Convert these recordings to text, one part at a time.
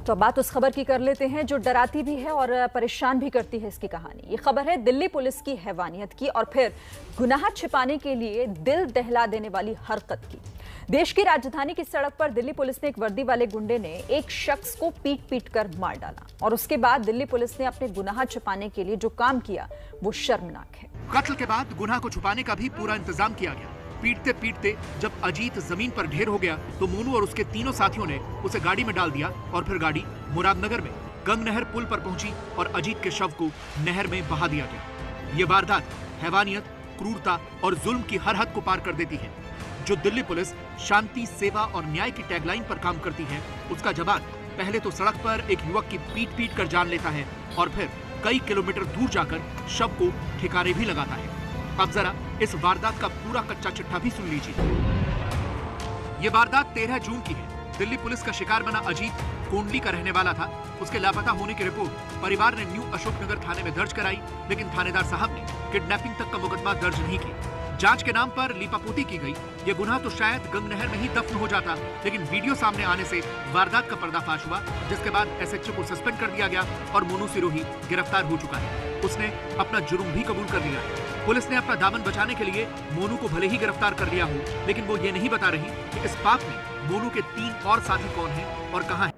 तो अब बात उस खबर की कर लेते हैं जो डराती भी है और परेशान भी करती है। इसकी कहानी, ये खबर है दिल्ली पुलिस की हैवानियत की और फिर गुनाह छिपाने के लिए दिल दहला देने वाली हरकत की। देश की राजधानी की सड़क पर दिल्ली पुलिस ने एक वर्दी वाले गुंडे ने एक शख्स को पीट कर मार डाला और उसके बाद दिल्ली पुलिस ने अपने गुनाह छिपाने के लिए जो काम किया वो शर्मनाक है। कत्ल के बाद गुनाह को छुपाने का भी पूरा इंतजाम किया गया। पीटते पीटते जब अजीत जमीन पर ढेर हो गया तो मोनू और उसके तीनों साथियों ने उसे गाड़ी में डाल दिया और फिर गाड़ी मुरादनगर में गंग नहर पुल पर पहुंची और अजीत के शव को नहर में बहा दिया गया। ये वारदात हैवानियत, क्रूरता और जुल्म की हर हद को पार कर देती है। जो दिल्ली पुलिस शांति, सेवा और न्याय की टैगलाइन पर काम करती है, उसका जवान पहले तो सड़क पर एक युवक की पीट कर जान लेता है और फिर कई किलोमीटर दूर जाकर शव को ठिकारे भी लगाता है। अब जरा इस वारदात का पूरा कच्चा चिट्ठा भी सुन लीजिए। ये वारदात 13 जून की है। दिल्ली पुलिस का शिकार बना अजीत कोंडली का रहने वाला था। उसके लापता होने की रिपोर्ट परिवार ने न्यू अशोकनगर थाने में दर्ज कराई, लेकिन थानेदार साहब ने किडनैपिंग तक का मुकदमा दर्ज नहीं किया। जांच के नाम पर लीपापोती की गई। ये गुनाह तो शायद गंग नहर में ही दफन हो जाता, लेकिन वीडियो सामने आने से वारदात का पर्दाफाश हुआ, जिसके बाद एसएचओ को सस्पेंड कर दिया गया और मोनू सिरोही गिरफ्तार हो चुका है। उसने अपना जुर्म भी कबूल कर लिया है। पुलिस ने अपना दामन बचाने के लिए मोनू को भले ही गिरफ्तार कर लिया हो, लेकिन वो ये नहीं बता रही कि इस पाप में मोनू के 3 और साथी कौन हैं और कहां हैं।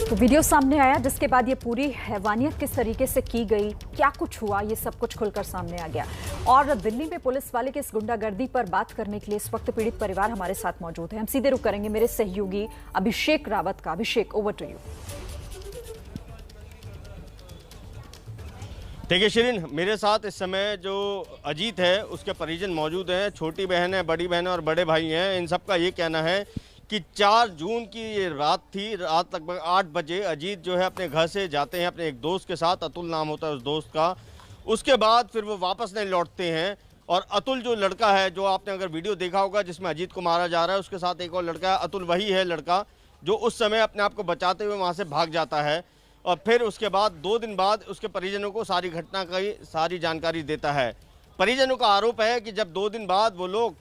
तो वीडियो सामने आया जिसके बाद ये पूरी हैवानियत किस तरीके से की गई, क्या कुछ हुआ, ये सब कुछ खुलकर सामने आ गया। और दिल्ली में पुलिस वाले की इस गुंडागर्दी पर बात करने के लिए इस वक्त पीड़ित परिवार हमारे साथ मौजूद है। हम सीधे रुख करेंगे मेरे सहयोगी अभिषेक रावत का। अभिषेक, ओवर टू यू। देखिए शिरीन, मेरे साथ इस समय जो अजीत है उसके परिजन मौजूद हैं। छोटी बहन है, बड़ी बहन है और बड़े भाई हैं। इन सब का ये कहना है कि 4 जून की ये रात थी। रात लगभग 8 बजे अजीत जो है अपने घर से जाते हैं अपने एक दोस्त के साथ, अतुल नाम होता है उस दोस्त का। उसके बाद फिर वो वापस नहीं लौटते हैं और अतुल जो लड़का है, जो आपने अगर वीडियो देखा होगा जिसमें अजीत को मारा जा रहा है, उसके साथ एक और लड़का है। अतुल वही है लड़का जो उस समय अपने आप को बचाते हुए वहाँ से भाग जाता है और फिर उसके बाद 2 दिन बाद उसके परिजनों को सारी घटना की सारी जानकारी देता है। परिजनों का आरोप है कि जब 2 दिन बाद वो लोग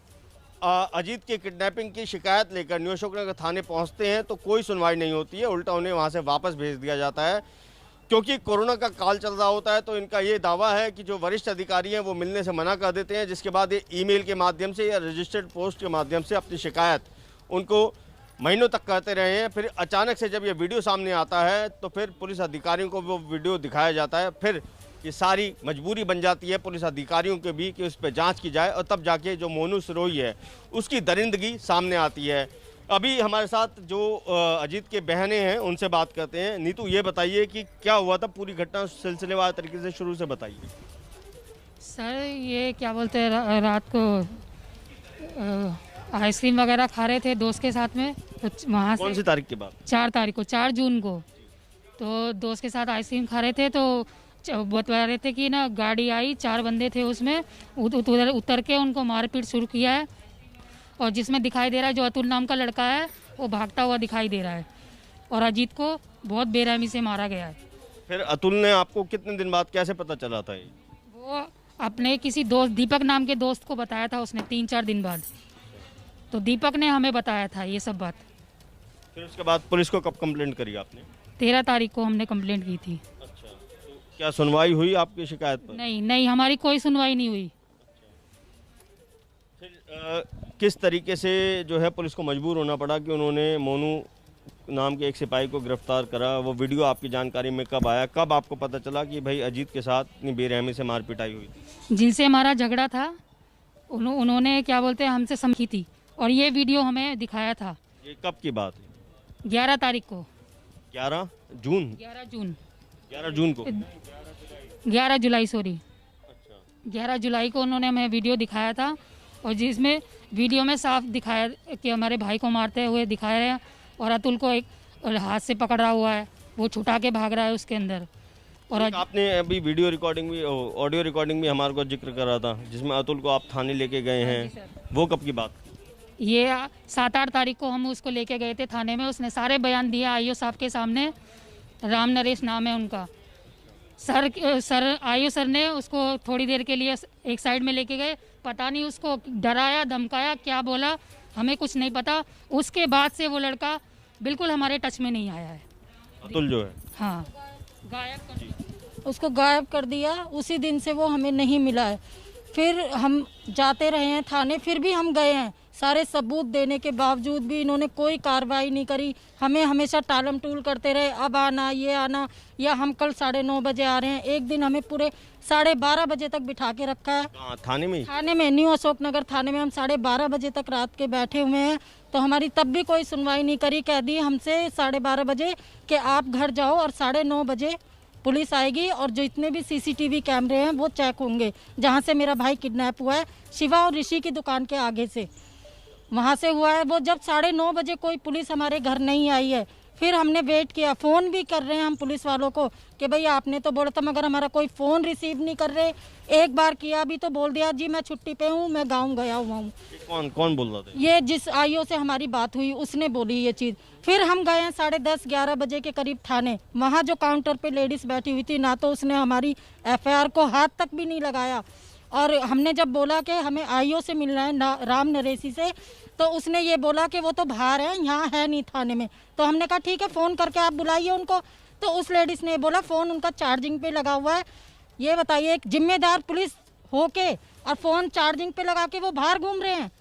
अजीत की किडनैपिंग की शिकायत लेकर न्यू अशोकनगर थाने पहुंचते हैं तो कोई सुनवाई नहीं होती है, उल्टा उन्हें वहां से वापस भेज दिया जाता है। क्योंकि कोरोना का काल चल रहा होता है तो इनका ये दावा है कि जो वरिष्ठ अधिकारी हैं वो मिलने से मना कर देते हैं, जिसके बाद ये ईमेल के माध्यम से या रजिस्टर्ड पोस्ट के माध्यम से अपनी शिकायत उनको महीनों तक करते रहे हैं। फिर अचानक से जब ये वीडियो सामने आता है तो फिर पुलिस अधिकारियों को वो वीडियो दिखाया जाता है। फिर ये सारी मजबूरी बन जाती है पुलिस अधिकारियों के भी कि उस पर जांच की जाए और तब जाके जो मोनू सिरोही है उसकी दरिंदगी सामने आती है। अभी हमारे साथ जो अजीत के बहनें हैं उनसे बात करते हैं। नीतू, ये बताइए कि क्या हुआ था, पूरी घटना सिलसिलेवार तरीके से शुरू से बताइए। सर ये क्या बोलते हैं, रात को आइसक्रीम वगैरह खा रहे थे दोस्त के साथ में, तो वहाँ से कौन सी तारीख की बात? 4 तारीख को, 4 जून को। तो दोस्त के साथ आइसक्रीम खा रहे थे तो बता रहे थे कि ना गाड़ी आई, 4 बंदे थे उसमें, उतर के उनको मारपीट शुरू किया है। और जिसमें दिखाई दे रहा है जो अतुल नाम का लड़का है वो भागता हुआ दिखाई दे रहा है और अजीत को बहुत बेरहमी से मारा गया है। फिर अतुल ने आपको कितने दिन बाद कैसे पता चला था? वो अपने किसी दोस्त, दीपक नाम के दोस्त को बताया था उसने 3-4 दिन बाद। तो दीपक ने हमें बताया था ये सब बात। फिर उसके बाद पुलिस को कब कंप्लेंट करी आपने? 13 तारीख को हमने कंप्लेंट की थी। अच्छा, तो क्या सुनवाई हुई आपकी शिकायत पर? नहीं, हमारी कोई सुनवाई नहीं हुई। फिर किस तरीके से जो है पुलिस को मजबूर होना पड़ा कि उन्होंने मोनू नाम के एक सिपाही को गिरफ्तार करा? वो वीडियो आपकी जानकारी में कब आया, कब आपको पता चला कि भाई अजीत के साथ इतनी बेरहमी से मार पिटाई हुई? जिनसे हमारा झगड़ा था उन्होंने क्या बोलते हैं हमसे समझी थी और ये वीडियो हमें दिखाया था। ये कब की बात है? 11 तारीख को। 11 जून? 11 जून 11 जून को 11 जुलाई सॉरी। अच्छा, 11 जुलाई को उन्होंने हमें वीडियो दिखाया था और जिसमें वीडियो में साफ दिखाया कि हमारे भाई को मारते हुए दिखाया है और अतुल को एक हाथ से पकड़ा हुआ है, वो छुटा के भाग रहा है उसके अंदर। और आपने अभी वीडियो रिकॉर्डिंग भी, ऑडियो रिकॉर्डिंग भी हमारे को जिक्र करा था जिसमें अतुल को आप थाने लेके गए हैं, वो कब की बात? ये 7-8 तारीख को हम उसको लेके गए थे थाने में। उसने सारे बयान दिए आईओ साहब के सामने। राम नरेश नाम है उनका। सर आईओ सर ने उसको थोड़ी देर के लिए एक साइड में लेके गए, पता नहीं उसको डराया धमकाया क्या बोला, हमें कुछ नहीं पता। उसके बाद से वो लड़का बिल्कुल हमारे टच में नहीं आया है। अतुल जो है, हाँ, गायब कर दिया, उसको गायब कर दिया। उसी दिन से वो हमें नहीं मिला है। फिर हम जाते रहे हैं थाने, फिर भी हम गए हैं, सारे सबूत देने के बावजूद भी इन्होंने कोई कार्रवाई नहीं करी। हमें हमेशा टालम टूल करते रहे, अब आना, ये आना, या हम कल 9:30 बजे आ रहे हैं। एक दिन हमें पूरे 12:30 बजे तक बिठा के रखा है थाने में। थाने में, न्यू अशोक नगर थाने में हम 12:30 बजे तक रात के बैठे हुए हैं। तो हमारी तब भी कोई सुनवाई नहीं करी। कह दी हमसे 12:30 बजे कि आप घर जाओ और 9:30 बजे पुलिस आएगी और जो इतने भी सीसीटीवी कैमरे हैं वो चेक होंगे। जहाँ से मेरा भाई किडनैप हुआ है, शिवा और ऋषि की दुकान के आगे से, वहाँ से हुआ है। वो जब 9:30 बजे कोई पुलिस हमारे घर नहीं आई है, फिर हमने वेट किया, फ़ोन भी कर रहे हैं हम पुलिस वालों को कि भाई आपने तो बोला था, मगर हमारा कोई फ़ोन रिसीव नहीं कर रहे। एक बार किया भी तो बोल दिया जी मैं छुट्टी पे हूँ, मैं गाँव गया हुआ हूँ। कौन बोल रहा था? ये जिस आईओ से हमारी बात हुई उसने बोली ये चीज़। फिर हम गए हैं 10:30-11 बजे के करीब थाने। वहाँ जो काउंटर पे लेडीज़ बैठी हुई थी, ना तो उसने हमारी FIR को हाथ तक भी नहीं लगाया। और हमने जब बोला कि हमें आईओ से मिलना है, राम नरेसी से, तो उसने ये बोला कि वो तो बाहर है, यहाँ है नहीं थाने में। तो हमने कहा ठीक है, फ़ोन करके आप बुलाइए उनको। तो उस लेडीज़ ने बोला फ़ोन उनका चार्जिंग पे लगा हुआ है। ये बताइए, एक जिम्मेदार पुलिस होके और फ़ोन चार्जिंग पे लगा के वो बाहर घूम रहे हैं,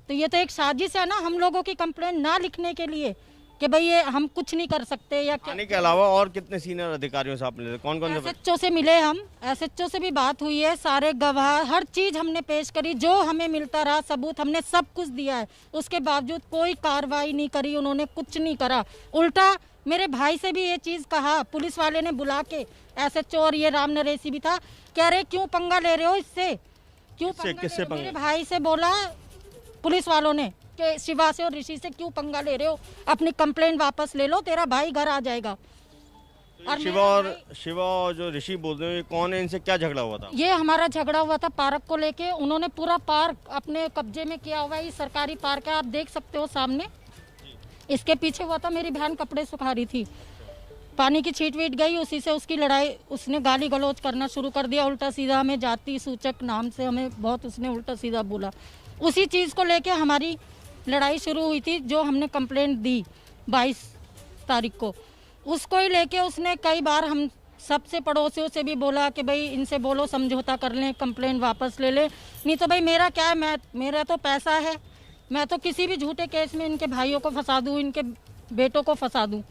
तो ये तो एक साजिश है ना हम लोगों की कंप्लेंट ना लिखने के लिए कि भाई ये हम कुछ नहीं कर सकते या क्या। थाने के अलावा और कितने सीनियर अधिकारियों से आप मिले थे? कौन से? SHO से मिले हम, SHO से भी बात हुई है, सारे गवाह हर चीज़ हमने पेश करी, जो हमें मिलता रहा सबूत हमने सब कुछ दिया है। उसके बावजूद कोई कार्रवाई नहीं करी, उन्होंने कुछ नहीं करा। उल्टा मेरे भाई से भी ये चीज़ कहा, पुलिस वाले ने बुला के, SHO और ये राम नरेसी भी था, कह रहे क्यों पंगा ले रहे हो इससे, क्यों पंगा ले रहे हो? मेरे भाई से बोला पुलिस वालों ने कि शिवा से और ऋषि से क्यों पंगा ले रहे हो, अपनी कंप्लेंट वापस ले लो, तेरा भाई घर आ जाएगा। और शिवा और जो ऋषि बोल रहे हो, ये कौन है? इनसे क्या झगड़ा हुआ था? ये हमारा झगड़ा हुआ था पार्क को लेके। उन्होंने पूरा पार्क अपने कब्जे में किया हुआ है। ये सरकारी पार्क है, आप देख सकते हो सामने। इसके पीछे हुआ था, मेरी बहन कपड़े सुखा रही थी, पानी की छीट वीट गई, उसी से उसकी लड़ाई, उसने गाली गलौज करना शुरू कर दिया, उल्टा सीधा हमें जाति सूचक नाम से हमें बहुत उसने उल्टा सीधा बोला। उसी चीज़ को लेके हमारी लड़ाई शुरू हुई थी, जो हमने कंप्लेंट दी 22 तारीख को, उसको ही लेके उसने कई बार हम सबसे पड़ोसियों से भी बोला कि भाई इनसे बोलो समझौता कर लें, कंप्लेंट वापस ले लें, नहीं तो भाई मेरा क्या है, मेरा तो पैसा है, मैं तो किसी भी झूठे केस में इनके भाइयों को फंसा दूँ, इनके बेटों को फंसा दूँ,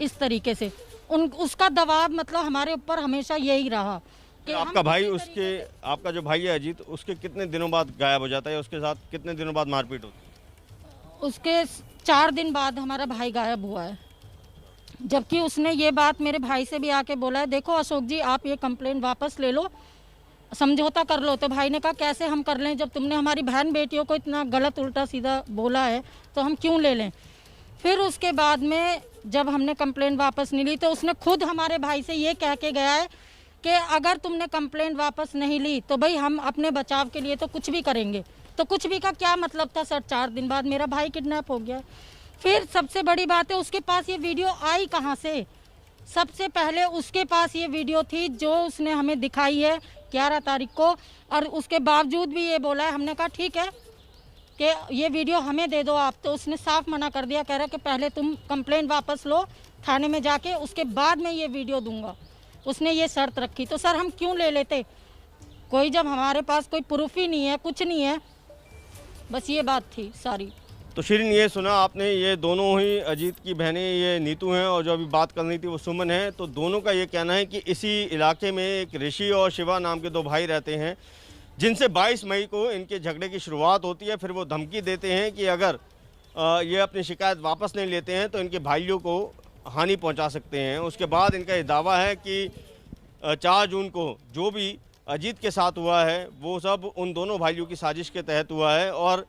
इस तरीके से उसका दबाव मतलब हमारे ऊपर हमेशा यही रहा कि आपका भाई आपका जो भाई है अजीत, उसके कितने दिनों बाद गायब हो जाता है? उसके साथ कितने दिनों बाद मारपीट होती है? उसके 4 दिन बाद हमारा भाई गायब हुआ है, जबकि उसने ये बात मेरे भाई से भी आके बोला है, देखो अशोक जी आप ये कंप्लेंट वापस ले लो, समझौता कर लो। तो भाई ने कहा कैसे हम कर लें, जब तुमने हमारी बहन बेटियों को इतना गलत उल्टा सीधा बोला है तो हम क्यों ले लें। फिर उसके बाद में जब हमने कंप्लेंट वापस नहीं ली, तो उसने खुद हमारे भाई से ये कह के गया है कि अगर तुमने कंप्लेंट वापस नहीं ली तो भाई हम अपने बचाव के लिए तो कुछ भी करेंगे। तो कुछ भी का क्या मतलब था सर? 4 दिन बाद मेरा भाई किडनैप हो गया। फिर सबसे बड़ी बात है, उसके पास ये वीडियो आई कहाँ से? सबसे पहले उसके पास ये वीडियो थी जो उसने हमें दिखाई है 11 तारीख को, और उसके बावजूद भी ये बोला है, हमने कहा ठीक है कि ये वीडियो हमें दे दो आप, तो उसने साफ मना कर दिया, कह रहा कि पहले तुम कंप्लेंट वापस लो थाने में जाके, उसके बाद मैं ये वीडियो दूंगा। उसने ये शर्त रखी। तो सर हम क्यों ले लेते कोई, जब हमारे पास कोई प्रूफ ही नहीं है, कुछ नहीं है, बस ये बात थी सारी। तो शिरीन, ये सुना आपने, ये दोनों ही अजीत की बहनें, ये नीतू हैं और जो अभी बात करनी थी वो सुमन है। तो दोनों का ये कहना है कि इसी इलाके में एक ऋषि और शिवा नाम के 2 भाई रहते हैं, जिनसे 22 मई को इनके झगड़े की शुरुआत होती है। फिर वो धमकी देते हैं कि अगर ये अपनी शिकायत वापस नहीं लेते हैं तो इनके भाइयों को हानि पहुंचा सकते हैं। उसके बाद इनका ये दावा है कि 4 जून को जो भी अजीत के साथ हुआ है वो सब उन दोनों भाइयों की साजिश के तहत हुआ है। और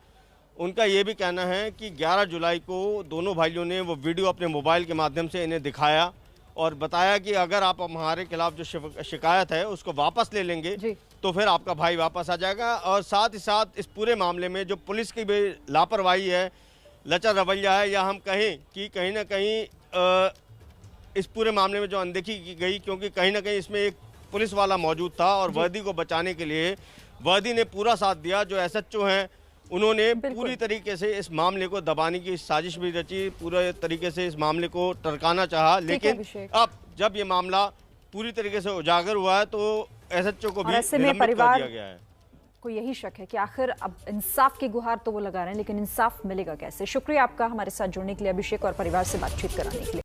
उनका ये भी कहना है कि 11 जुलाई को दोनों भाइयों ने वो वीडियो अपने मोबाइल के माध्यम से इन्हें दिखाया और बताया कि अगर आप हमारे खिलाफ जो शिकायत है उसको वापस ले लेंगे तो फिर आपका भाई वापस आ जाएगा। और साथ ही साथ इस पूरे मामले में जो पुलिस की भी लापरवाही है, लचर रवैया है, या हम कहें कि कहीं ना कहीं इस पूरे मामले में जो अनदेखी की गई, क्योंकि कहीं ना कहीं इसमें एक पुलिस वाला मौजूद था और वर्दी को बचाने के लिए वर्दी ने पूरा साथ दिया। जो SHO हैं उन्होंने पूरी तरीके से इस मामले को दबाने की साजिश भी रची, पूरे तरीके से इस मामले को टरकाना चाहा, लेकिन अब जब ये मामला पूरी तरीके से उजागर हुआ है तो एसएचओ को भी निलंबित कर दिया गया है। को यही शक है कि आखिर अब इंसाफ की गुहार तो वो लगा रहे हैं, लेकिन इंसाफ मिलेगा कैसे? शुक्रिया आपका हमारे साथ जुड़ने के लिए अभिषेक, और परिवार से बातचीत कराने के लिए।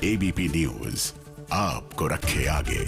एबीपी न्यूज आपको रखे आगे।